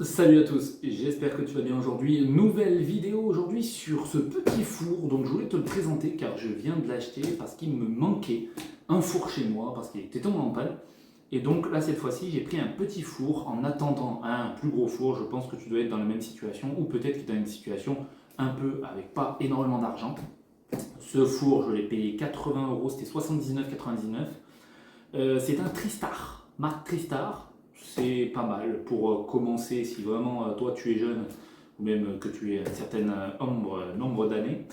Salut à tous, j'espère que tu vas bien aujourd'hui. Nouvelle vidéo aujourd'hui sur ce petit four. Donc je voulais te le présenter car je viens de l'acheter parce qu'il me manquait un four chez moi parce qu'il était tombé en panne. Et donc là cette fois-ci j'ai pris un petit four en attendant un plus gros four. Je pense que tu dois être dans la même situation ou peut-être que tu es dans une situation un peu avec pas énormément d'argent. Ce four je l'ai payé 80 euros, c'était 79,99. C'est un Tristar, marque Tristar. C'est pas mal pour commencer si vraiment toi tu es jeune ou même que tu es un certain nombre d'années.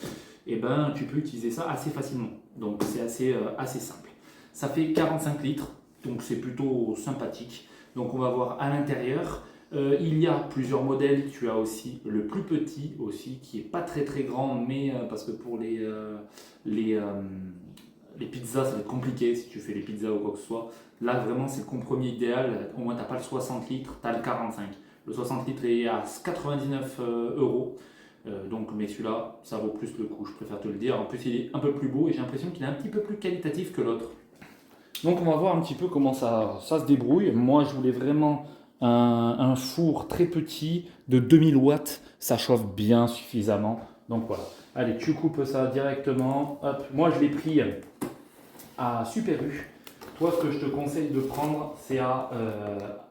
Et ben tu peux utiliser ça assez facilement. Donc c'est assez simple. Ça fait 45 litres, donc c'est plutôt sympathique. Donc on va voir à l'intérieur. Il y a plusieurs modèles. Tu as aussi le plus petit aussi qui est pas très très grand, mais parce que pour les, euh, les pizzas, ça va être compliqué si tu fais les pizzas ou quoi que ce soit. Là, vraiment, c'est le compromis idéal. Au moins, tu n'as pas le 60 litres, tu as le 45. Le 60 litres est à 99 euros. Donc, mais celui-là, ça vaut plus le coup, je préfère te le dire. En plus, il est un peu plus beau et j'ai l'impression qu'il est un petit peu plus qualitatif que l'autre. Donc, on va voir un petit peu comment ça se débrouille. Moi, je voulais vraiment un four très petit de 2000 watts. Ça chauffe bien suffisamment. Donc, voilà. Allez, tu coupes ça directement. Hop. Moi, je l'ai pris à Super U. Toi, ce que je te conseille de prendre, c'est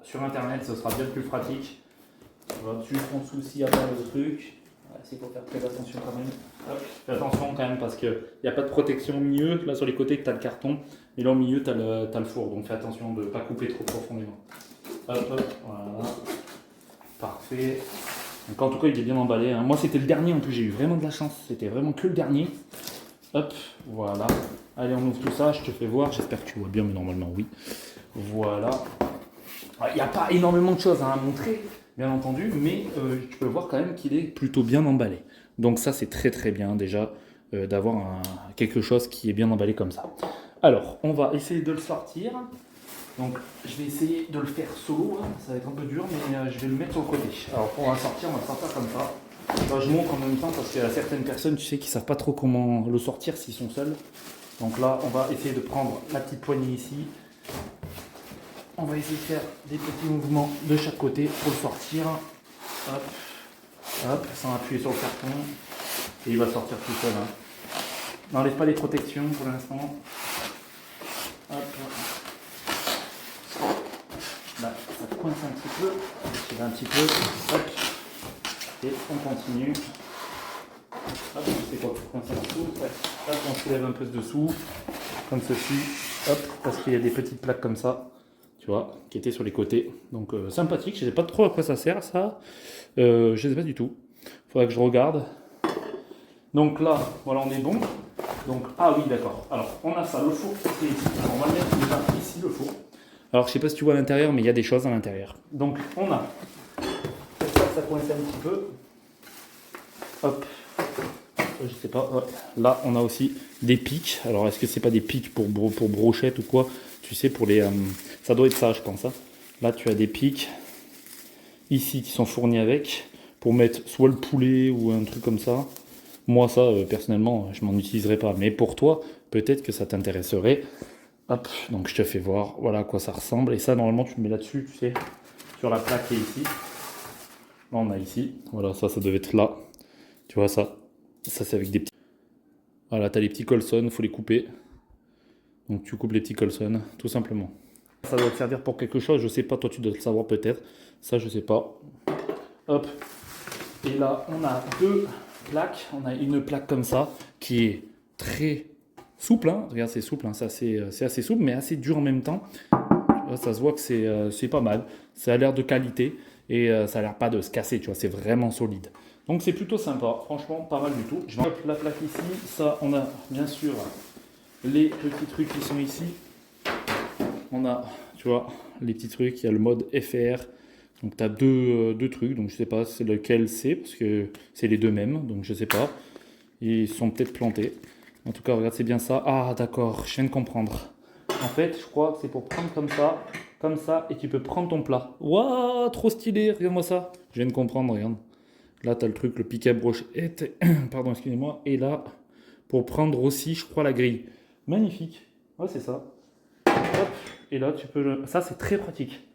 sur internet, ce sera bien plus pratique. Tu vois, juste en dessous s'il y a pas le truc. C'est pour faire très attention quand même. Hop. Fais attention quand même parce qu'il n'y a pas de protection au milieu. Là, sur les côtés, tu as le carton. Et là, au milieu, tu as, le four. Donc, fais attention de ne pas couper trop profondément. Hop, hop, voilà. Parfait. Donc, en tout cas, il est bien emballé, hein. Moi, c'était le dernier en plus. J'ai eu vraiment de la chance. C'était vraiment que le dernier. Hop, voilà. Allez, on ouvre tout ça, je te fais voir. J'espère que tu vois bien, mais normalement, oui. Voilà. Il n'y a pas énormément de choses à montrer, bien entendu, mais tu peux voir quand même qu'il est plutôt bien emballé. Donc ça, c'est très très bien déjà d'avoir quelque chose qui est bien emballé comme ça. Alors, on va essayer de le sortir. Donc, je vais essayer de le faire solo. Hein. Ça va être un peu dur, mais je vais le mettre sur le côté. Alors, pour le sortir, on va le sortir comme ça. Là, je montre en même temps parce qu'il y a certaines personnes, tu sais, qui ne savent pas trop comment le sortir s'ils sont seuls. Donc là, on va essayer de prendre la petite poignée ici. On va essayer de faire des petits mouvements de chaque côté pour le sortir. Hop, hop, sans appuyer sur le carton. Et il va sortir tout seul. Hein. N'enlève pas les protections pour l'instant. Hop. Là, ça coince un petit peu. Je tire un petit peu. Hop. Et on continue. Hop, c'est quoi, coince en dessous. Ouais. Hop, on soulève un peu dessous. Comme ceci. Hop, parce qu'il y a des petites plaques comme ça. Tu vois, qui étaient sur les côtés. Donc sympathique, je ne sais pas trop à quoi ça sert ça. Je ne sais pas du tout. Il faudrait que je regarde. Donc là, voilà, on est bon. Donc, ah oui, d'accord. Alors, on a ça, le four qui est ici. Alors, on va le mettre déjà ici, le four. Alors, je ne sais pas si tu vois à l'intérieur, mais il y a des choses à l'intérieur. Donc, on a. J'espère que ça coince un petit peu. Hop. Je sais pas. Ouais. Là, on a aussi des pics. Alors, est-ce que c'est pas des pics pour brochette ou quoi? Tu sais, pour les. Ça doit être ça, je pense. Hein. Là, tu as des pics ici qui sont fournis avec pour mettre soit le poulet ou un truc comme ça. Moi, ça, personnellement, je m'en utiliserai pas. Mais pour toi, peut-être que ça t'intéresserait. Hop, donc je te fais voir. Voilà à quoi ça ressemble. Et ça, normalement, tu le mets là-dessus, tu sais, sur la plaque qui est ici. Là, on a ici. Voilà, ça devait être là. Tu vois ça? Ça, c'est avec des petits. Voilà, tu as les petits colsons, il faut les couper. Donc tu coupes les petits colsons, tout simplement. Ça doit te servir pour quelque chose, je sais pas, toi tu dois le savoir peut-être. Ça, je sais pas. Hop. Et là, on a deux plaques. On a une plaque comme ça, qui est très souple. Hein. Regarde, c'est souple, hein. C'est assez souple, mais assez dur en même temps. Là, ça se voit que c'est pas mal. Ça a l'air de qualité et ça a l'air pas de se casser, tu vois, c'est vraiment solide. Donc c'est plutôt sympa, franchement pas mal du tout. Je vais mettre la plaque ici, ça on a bien sûr les petits trucs qui sont ici. On a, tu vois, les petits trucs, il y a le mode FR. Donc tu as deux trucs, donc je sais pas c'est lequel c'est, parce que c'est les deux mêmes, donc je sais pas. Ils sont peut-être plantés. En tout cas, regarde, c'est bien ça. Ah d'accord, je viens de comprendre. En fait, je crois que c'est pour prendre comme ça, et tu peux prendre ton plat. Waouh, trop stylé, regarde-moi ça. Je viens de comprendre, regarde. Là, tu as le truc, le piquet à brochette, pardon, excusez-moi. Et là, pour prendre aussi, je crois, la grille. Magnifique. Ouais, c'est ça. Hop. Et là, tu peux... Ça, c'est très pratique.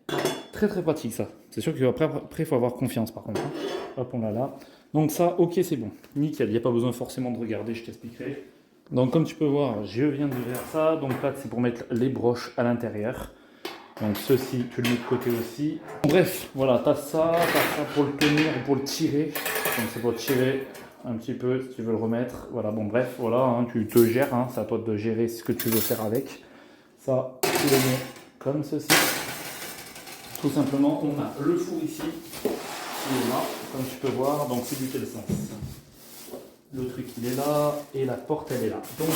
très très pratique ça. C'est sûr qu'après, il faut avoir confiance par contre. Hein. Hop, on l'a là. Donc ça, ok, c'est bon. Nickel, il n'y a pas besoin forcément de regarder, je t'expliquerai. Donc comme tu peux voir, je viens d'ouvrir ça. Donc là, c'est pour mettre les broches à l'intérieur. Donc ceci, tu le mets de côté aussi. Bref, voilà, tu as ça pour le tenir ou pour le tirer. Donc c'est pour tirer un petit peu si tu veux le remettre. Voilà, bon bref, voilà, hein, tu te gères, hein, c'est à toi de gérer ce que tu veux faire avec. Ça, tu le mets comme ceci. Tout simplement, on a le four ici, qui est là, comme tu peux voir, donc c'est du quel sens. Le truc il est là, et la porte elle est là. Donc,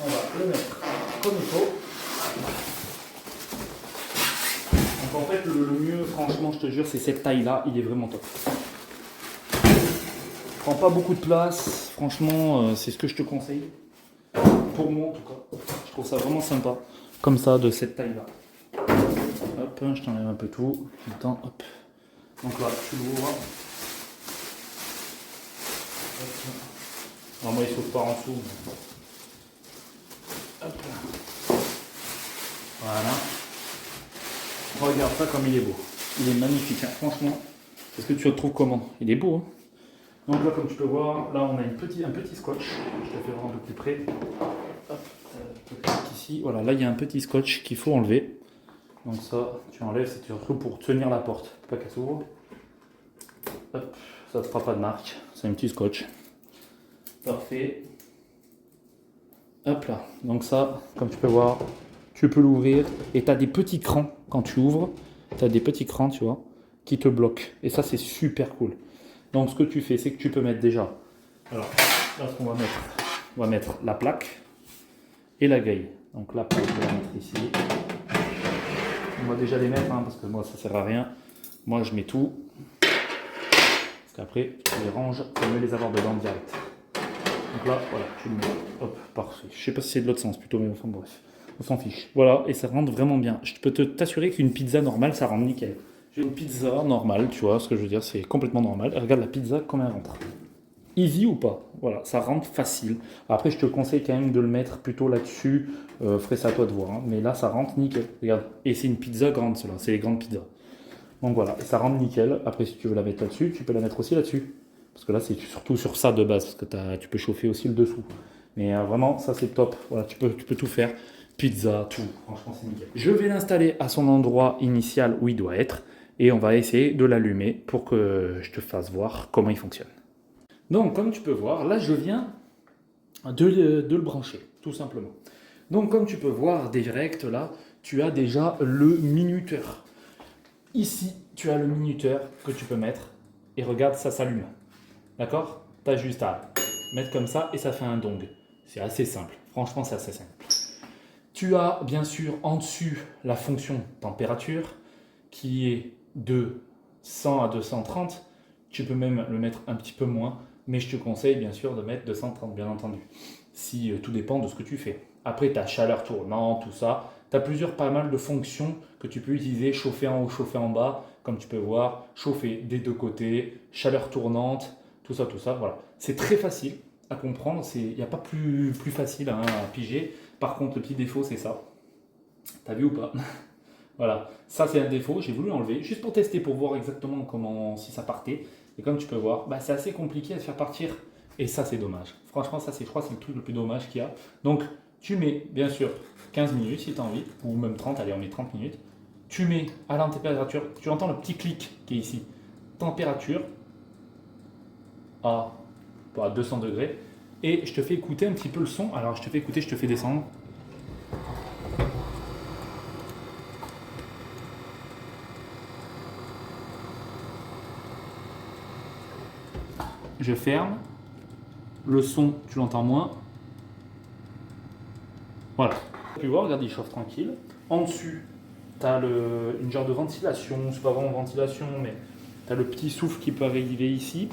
on va le mettre comme il faut. Donc en fait, le mieux, franchement, je te jure, c'est cette taille-là, il est vraiment top. Prends pas beaucoup de place, franchement, c'est ce que je te conseille. Pour moi en tout cas, je trouve ça vraiment sympa, comme ça, de cette taille-là. Hop, je t'enlève un peu tout. Attends, hop. Donc là, tu l'ouvres. Alors moi, il ne saute pas en dessous. Mais... hop là. Voilà. Regarde ça comme il est beau. Il est magnifique, hein. Franchement. Est-ce que tu le trouves comment? Il est beau, hein. Donc là, comme tu peux voir, là, on a un petit scotch. Je te fais voir un peu plus près. Hop, ici. Voilà, là, il y a un petit scotch qu'il faut enlever. Donc ça, tu enlèves, c'est surtout pour tenir la porte, pas qu'elle s'ouvre. Hop, ça ne te fera pas de marque, c'est un petit scotch. Parfait. Hop là, donc ça, comme tu peux voir, tu peux l'ouvrir et tu as des petits crans quand tu ouvres. Tu as des petits crans, tu vois, qui te bloquent. Et ça, c'est super cool. Donc ce que tu fais, c'est que tu peux mettre déjà. Alors, là, ce qu'on va mettre, on va mettre la plaque et la grille. Donc la plaque, je vais la mettre ici. On va déjà les mettre, hein, parce que moi ça sert à rien. Moi je mets tout. Parce qu'après tu les ranges pour mieux les avoir dedans direct. Donc là, voilà, tu le mets. Hop, parfait. Je sais pas si c'est de l'autre sens plutôt, mais enfin bref. On s'en fiche. Voilà, et ça rentre vraiment bien. Je peux t'assurer qu'une pizza normale, ça rentre nickel. J'ai une pizza normale, tu vois ce que je veux dire, c'est complètement normal. Et regarde la pizza, comment elle rentre. Easy ou pas, voilà, ça rentre facile. Après, je te conseille quand même de le mettre plutôt là-dessus. Ferait ça à toi de voir, hein. Mais là, ça rentre nickel. Regarde, et c'est une pizza grande, cela, c'est les grandes pizzas. Donc voilà, et ça rentre nickel. Après, si tu veux la mettre là-dessus, tu peux la mettre aussi là-dessus. Parce que là, c'est surtout sur ça de base, parce que tu peux chauffer aussi le dessous. Mais vraiment, ça c'est top. Voilà, tu peux tout faire. Pizza, tout. Franchement, c'est nickel. Je vais l'installer à son endroit initial où il doit être. Et on va essayer de l'allumer pour que je te fasse voir comment il fonctionne. Donc, comme tu peux voir, là, je viens de le brancher, tout simplement. Donc, comme tu peux voir direct, là, tu as déjà le minuteur. Ici, tu as le minuteur que tu peux mettre. Et regarde, ça s'allume. D'accord? Tu as juste à mettre comme ça et ça fait un dong. C'est assez simple. Franchement, c'est assez simple. Tu as, bien sûr, en dessus, la fonction température qui est de 100 à 230. Tu peux même le mettre un petit peu moins. Mais je te conseille bien sûr de mettre 230, bien entendu. Si tout dépend de ce que tu fais. Après, tu as chaleur tournante, tout ça. Tu as pas mal de fonctions que tu peux utiliser, chauffer en haut, chauffer en bas. Comme tu peux voir, chauffer des deux côtés, chaleur tournante, tout ça, voilà. C'est très facile à comprendre. Il n'y a pas plus facile à piger. Par contre, le petit défaut, c'est ça. T'as vu ou pas? Voilà, ça c'est un défaut, j'ai voulu l'enlever, juste pour tester, pour voir exactement comment, si ça partait. Et comme tu peux voir, c'est assez compliqué à se faire partir. Et ça c'est dommage. Franchement, ça je crois c'est le truc le plus dommage qu'il y a. Donc tu mets bien sûr 15 minutes si tu as envie, ou même 30, allez on met 30 minutes. Tu mets à la température, tu entends le petit clic qui est ici. Température à 200 degrés. Et je te fais écouter un petit peu le son. Alors je te fais écouter, je te fais descendre. Je ferme. Le son, tu l'entends moins. Voilà. Tu peux voir, regarde, il chauffe tranquille. En dessus, tu as une genre de ventilation. C'est pas vraiment ventilation, mais tu as le petit souffle qui peut arriver ici.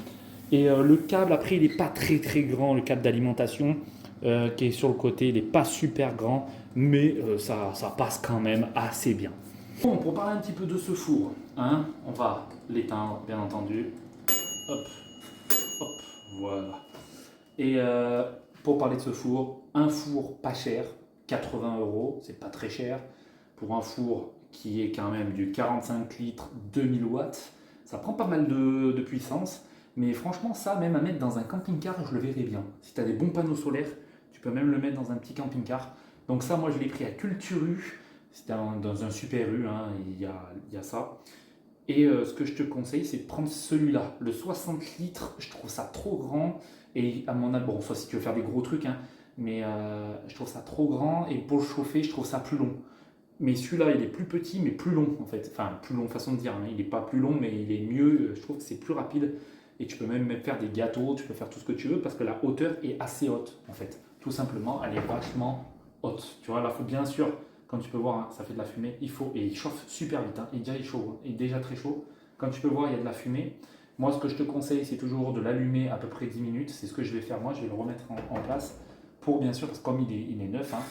Et le câble, après, il n'est pas très très grand, le câble d'alimentation qui est sur le côté. Il n'est pas super grand, mais ça passe quand même assez bien. Bon, pour parler un petit peu de ce four, hein, on va l'éteindre, bien entendu. Hop, hop, voilà. Et pour parler de ce four, un four pas cher, 80 €, c'est pas très cher. Pour un four qui est quand même du 45 litres 2000 watts. Ça prend pas mal de puissance, mais franchement ça, même à mettre dans un camping-car, je le verrais bien. Si tu as des bons panneaux solaires, tu peux même le mettre dans un petit camping-car. Donc ça, moi je l'ai pris à Culture U, c'était dans un super U, hein, il y a ça. Et ce que je te conseille, c'est de prendre celui-là, le 60 litres. Je trouve ça trop grand. Et à mon avis, bon, soit si tu veux faire des gros trucs, hein, mais je trouve ça trop grand. Et pour le chauffer, je trouve ça plus long. Mais celui-là, il est plus petit, mais plus long en fait. Enfin, plus long façon de dire, hein. Il n'est pas plus long, mais il est mieux. Je trouve que c'est plus rapide. Et tu peux même faire des gâteaux, tu peux faire tout ce que tu veux parce que la hauteur est assez haute en fait. Tout simplement, elle est vachement haute. Tu vois, là, il faut bien sûr, comme tu peux voir, hein, ça fait de la fumée. Et il chauffe super vite. Hein. Il est chaud, hein. Il est déjà très chaud. Comme tu peux voir, il y a de la fumée. Moi, ce que je te conseille, c'est toujours de l'allumer à peu près 10 minutes. C'est ce que je vais faire moi. Je vais le remettre en place pour bien sûr, parce que comme il est neuf, hein,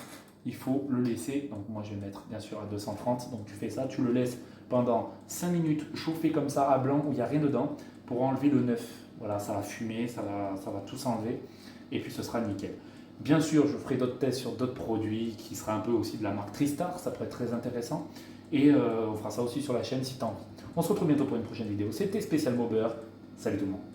il faut le laisser. Donc moi, je vais mettre bien sûr à 230. Donc tu fais ça, tu le laisses pendant 5 minutes chauffer comme ça à blanc où il n'y a rien dedans pour enlever le neuf. Voilà, ça va fumer, ça va tout s'enlever et puis ce sera nickel. Bien sûr, je ferai d'autres tests sur d'autres produits qui sera un peu aussi de la marque Tristar, ça pourrait être très intéressant. Et on fera ça aussi sur la chaîne si tu as envie. On se retrouve bientôt pour une prochaine vidéo. C'était Spécial Mobber. Salut tout le monde.